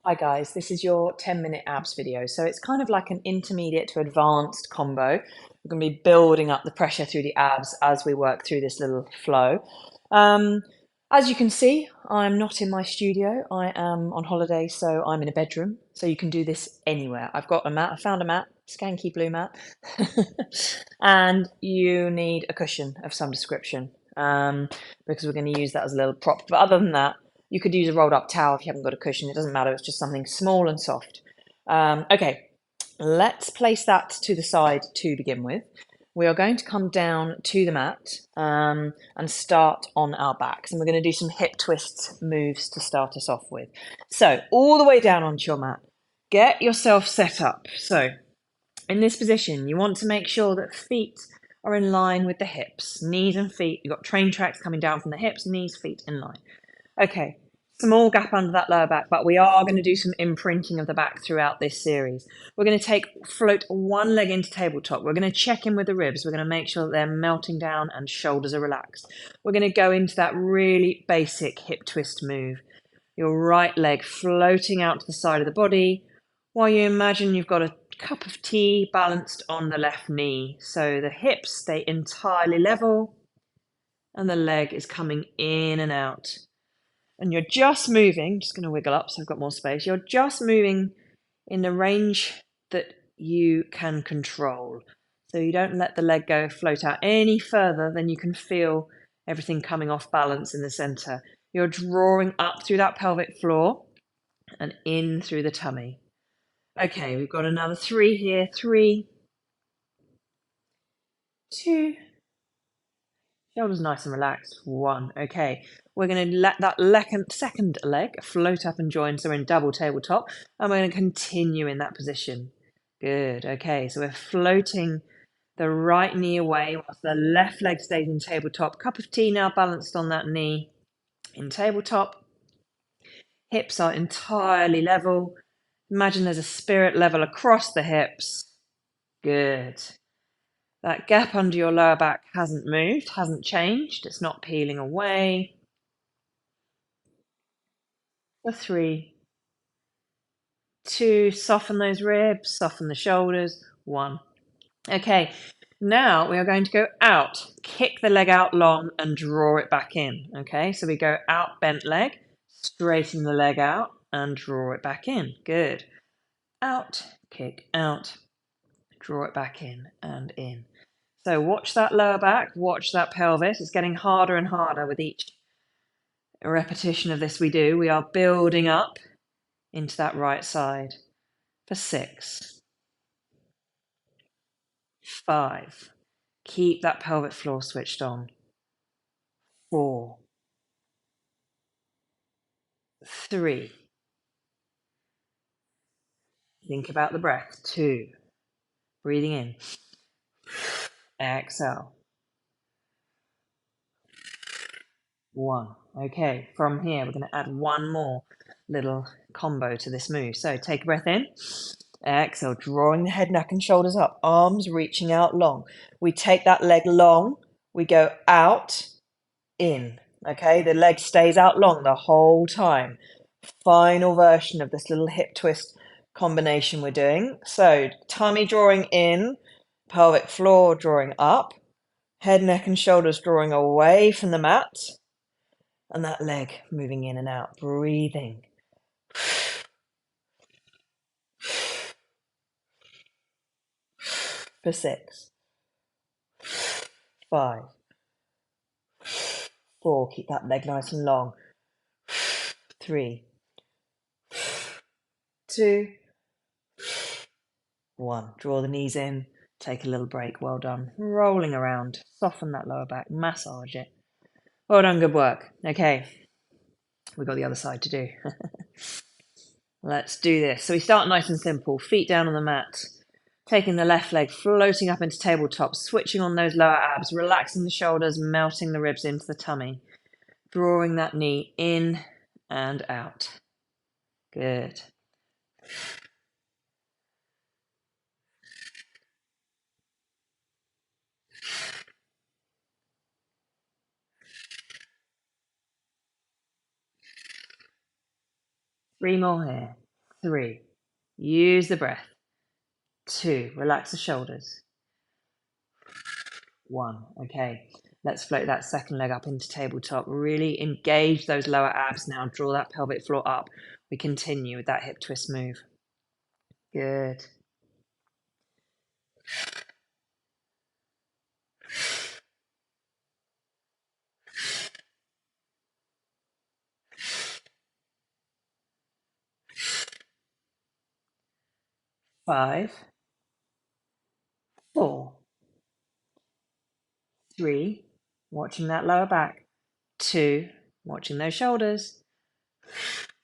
Hi guys, this is your 10-minute abs video. So it's kind of like an intermediate to advanced combo. We're going to be building up the pressure through the abs as we work through this little flow. Um, as you can see, I'm not in my studio. I am on holiday, so I'm in a bedroom. So you can do this anywhere. I've got a mat, I found a mat, skanky blue mat. And you need a cushion of some description because we're going to use that as a little prop. But other than that, you could use a rolled up towel if you haven't got a cushion. It doesn't matter. It's just something small and soft. Okay, let's place that to the side to begin with. We are going to come down to the mat and start on our backs. And we're going to do some hip twists moves to start us off with. So all the way down onto your mat. Get yourself set up. So in this position, you want to make sure that feet are in line with the hips, knees and feet. You've got train tracks coming down from the hips, knees, feet in line. Okay, small gap under that lower back, but we are going to do some imprinting of the back throughout this series. We're going to float one leg into tabletop. We're going to check in with the ribs. We're going to make sure that they're melting down and shoulders are relaxed. We're going to go into that really basic hip twist move. Your right leg floating out to the side of the body while you imagine you've got a cup of tea balanced on the left knee. So the hips stay entirely level and the leg is coming in and out. And you're just moving, just going to wiggle up so I've got more space. You're just moving in the range that you can control. So you don't let the leg go float out any further than you can feel everything coming off balance in the center. You're drawing up through that pelvic floor and in through the tummy. Okay, we've got another 3 here. 3, 2, shoulders nice and relaxed. 1. Okay, we're going to let that second leg float up and join. So we're in double tabletop, and we're going to continue in that position. Good. Okay, so we're floating the right knee away whilst the left leg stays in tabletop. Cup of tea now balanced on that knee in tabletop. Hips are entirely level. Imagine there's a spirit level across the hips. Good. That gap under your lower back hasn't moved, hasn't changed. It's not peeling away. For 3, 2, soften those ribs, soften the shoulders. 1. Okay, now we are going to go out. Kick the leg out long and draw it back in. Okay, so we go out, bent leg, straighten the leg out and draw it back in. Good. Out, kick, out, draw it back in and in. So watch that lower back, watch that pelvis. It's getting harder and harder with each repetition of this we do. We are building up into that right side for 6, 5. Keep that pelvic floor switched on. 4, 3. Think about the breath. 2. Breathing in. Exhale. 1. Okay, from here we're going to add one more little combo to this move. So take a breath in. Exhale, drawing the head, neck and shoulders up, arms reaching out long. We take that leg long, we go out, in. Okay, the leg stays out long the whole time. Final version of this little hip twist combination we're doing. So tummy drawing in, pelvic floor drawing up, head, neck and shoulders drawing away from the mat, and that leg moving in and out, breathing. For 6, 5, 4, keep that leg nice and long. 3, 2, 1. Draw the knees in, take a little break. Well done. Rolling around, soften that lower back, massage it. Well done, good work. Okay, we've got the other side to do. Let's do this. So we start nice and simple, feet down on the mat, taking the left leg, floating up into tabletop, switching on those lower abs, relaxing the shoulders, melting the ribs into the tummy, drawing that knee in and out. Good. Three more here. 3. Use the breath. 2. Relax the shoulders. 1. Okay, let's float that second leg up into tabletop. Really engage those lower abs now. Draw that pelvic floor up. We continue with that hip twist move. Good. 5, 4, 3, watching that lower back. 2, watching those shoulders.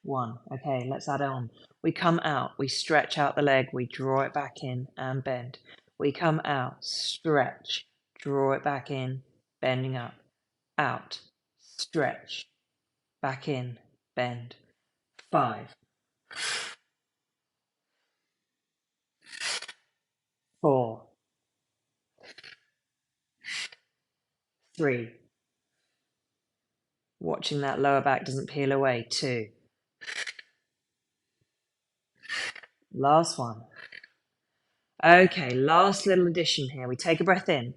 1. Okay, let's add on. We come out, we stretch out the leg, we draw it back in and bend. We come out, stretch, draw it back in, bending up, out, stretch, back in, bend. 5, 4, 3. Watching that lower back doesn't peel away. 2. Last one. Okay, last little addition here. We take a breath in.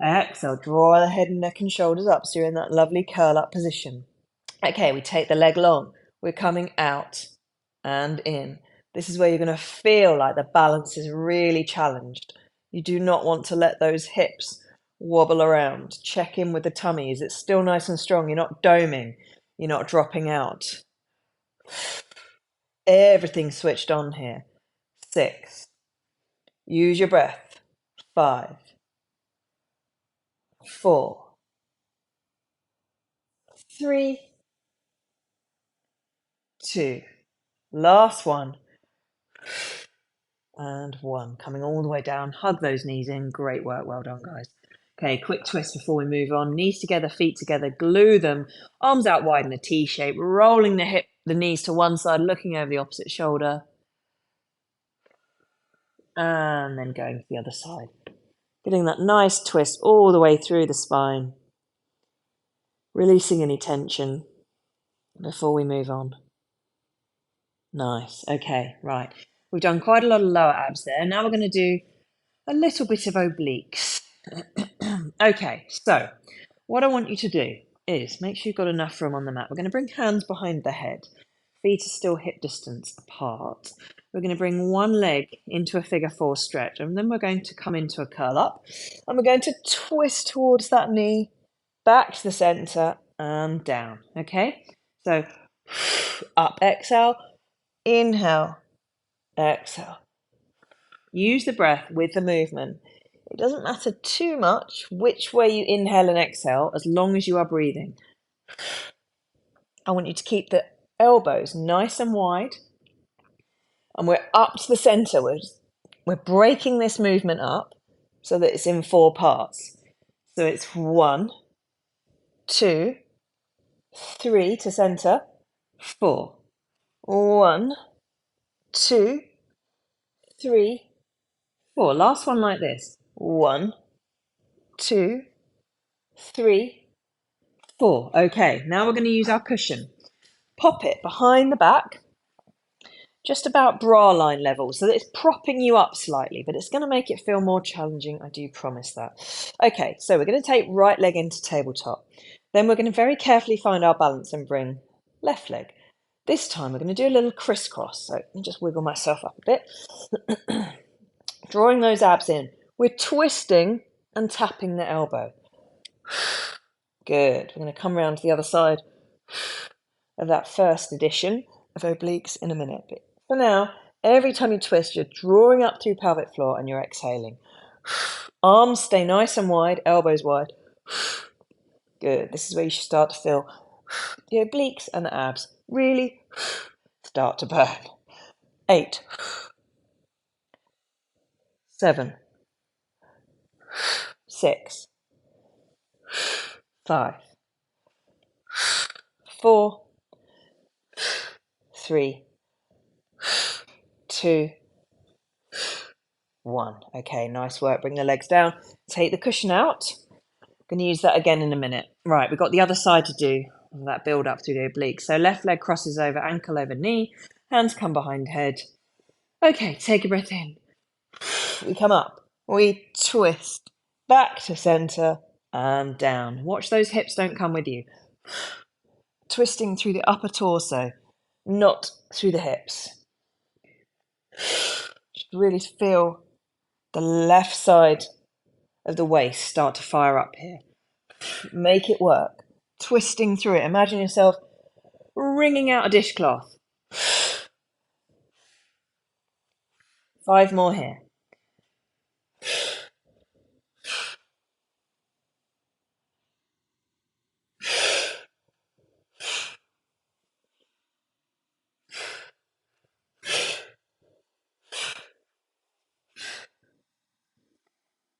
Exhale, draw the head and neck and shoulders up so you're in that lovely curl up position. Okay, we take the leg long. We're coming out and in. This is where you're going to feel like the balance is really challenged. You do not want to let those hips wobble around. Check in with the tummy. Is it still nice and strong? You're not doming. You're not dropping out. Everything switched on here. 6. Use your breath. 5, 4, 3, 2. Last one. And 1. Coming all the way down. Hug those knees in. Great work. Well done, guys. Okay, quick twist before we move on. Knees together, feet together. Glue them. Arms out wide in a T shape. Rolling the knees to one side, looking over the opposite shoulder. And then going to the other side. Getting that nice twist all the way through the spine. Releasing any tension before we move on. Nice. Okay, right. We've done quite a lot of lower abs there. Now we're going to do a little bit of obliques. Okay, so what I want you to do is make sure you've got enough room on the mat. We're going to bring hands behind the head. Feet are still hip distance apart. We're going to bring one leg into a figure 4 stretch, and then we're going to come into a curl up. And we're going to twist towards that knee, back to the center, and down. Okay? So up, exhale, inhale, exhale. Use the breath with the movement. It doesn't matter too much which way you inhale and exhale, as long as you are breathing. I want you to keep the elbows nice and wide. And we're up to the center. We're breaking this movement up so that it's in 4 parts. So it's 1, 2, 3 to center, 4. 1, 2, 3, 4. Last one like this. 1, 2, 3, 4. Okay, now we're going to use our cushion. Pop it behind the back, just about bra line level, so that it's propping you up slightly, but it's going to make it feel more challenging, I do promise that. Okay, so we're going to take right leg into tabletop. Then we're going to very carefully find our balance and bring left leg. This time we're going to do a little crisscross, so let me just wiggle myself up a bit. Drawing those abs in. We're twisting and tapping the elbow. Good. We're going to come around to the other side of that first edition of obliques in a minute. But for now, every time you twist, you're drawing up through pelvic floor and you're exhaling. Arms stay nice and wide, elbows wide. Good. This is where you should start to feel the obliques and the abs really start to burn. 8, 7, 6, 5, 4, 3, 2, 1. Okay, nice work. Bring the legs down. Take the cushion out. Going to use that again in a minute. Right, we've got the other side to do. That build up through the obliques. So left leg crosses over, ankle over knee. Hands come behind head. Okay, take a breath in. We come up. We twist back to center and down. Watch those hips don't come with you. Twisting through the upper torso, not through the hips. Just really feel the left side of the waist start to fire up here. Make it work. Twisting through it. Imagine yourself wringing out a dishcloth. 5 more here.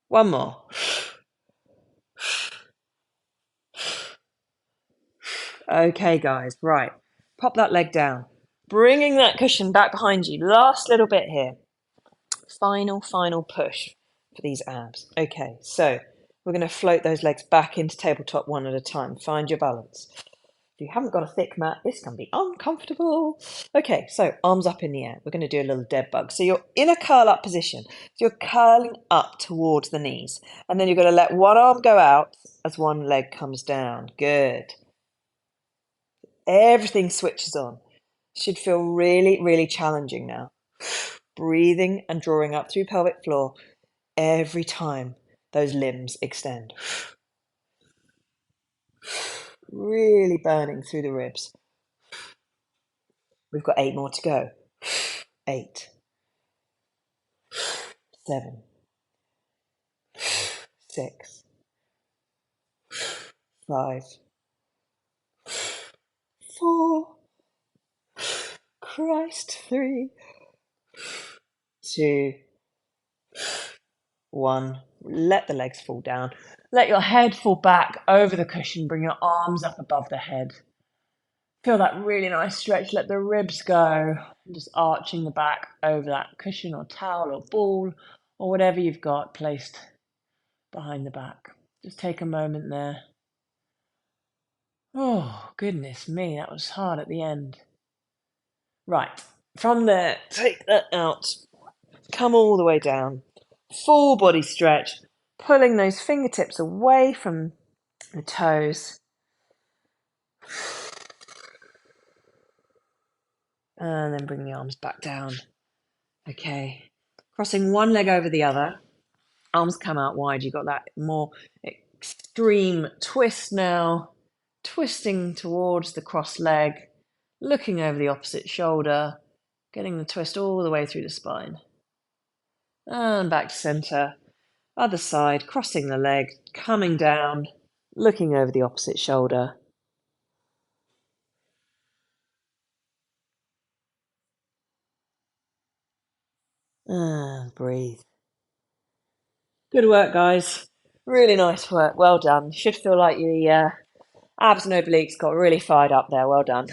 One more. Okay, guys, right. Pop that leg down. Bringing that cushion back behind you. Last little bit here. Final push for these abs. Okay, so we're going to float those legs back into tabletop one at a time. Find your balance. If you haven't got a thick mat, this can be uncomfortable. Okay, so arms up in the air. We're going to do a little dead bug. So you're in a curl up position. So you're curling up towards the knees. And then you're going to let one arm go out as one leg comes down. Good. Everything switches on. Should feel really, really challenging now. Breathing and drawing up through pelvic floor every time those limbs extend. Really burning through the ribs. We've got 8 more to go. 8, 7, 6, 5, 4, Christ, 3, 2, 1. Let the legs fall down. Let your head fall back over the cushion. Bring your arms up above the head. Feel that really nice stretch. Let the ribs go. Just arching the back over that cushion or towel or ball or whatever you've got placed behind the back. Just take a moment there. Oh, goodness me, that was hard at the end. Right, from there, take that out. Come all the way down. Full body stretch. Pulling those fingertips away from the toes. And then bring the arms back down. Okay. Crossing one leg over the other. Arms come out wide. You've got that more extreme twist now. Twisting towards the crossed leg. Looking over the opposite shoulder. Getting the twist all the way through the spine. And back to center. Other side. Crossing the leg. Coming down. Looking over the opposite shoulder. And breathe. Good work, guys. Really nice work. Well done. You should feel like the abs and obliques got really fired up there. Well done.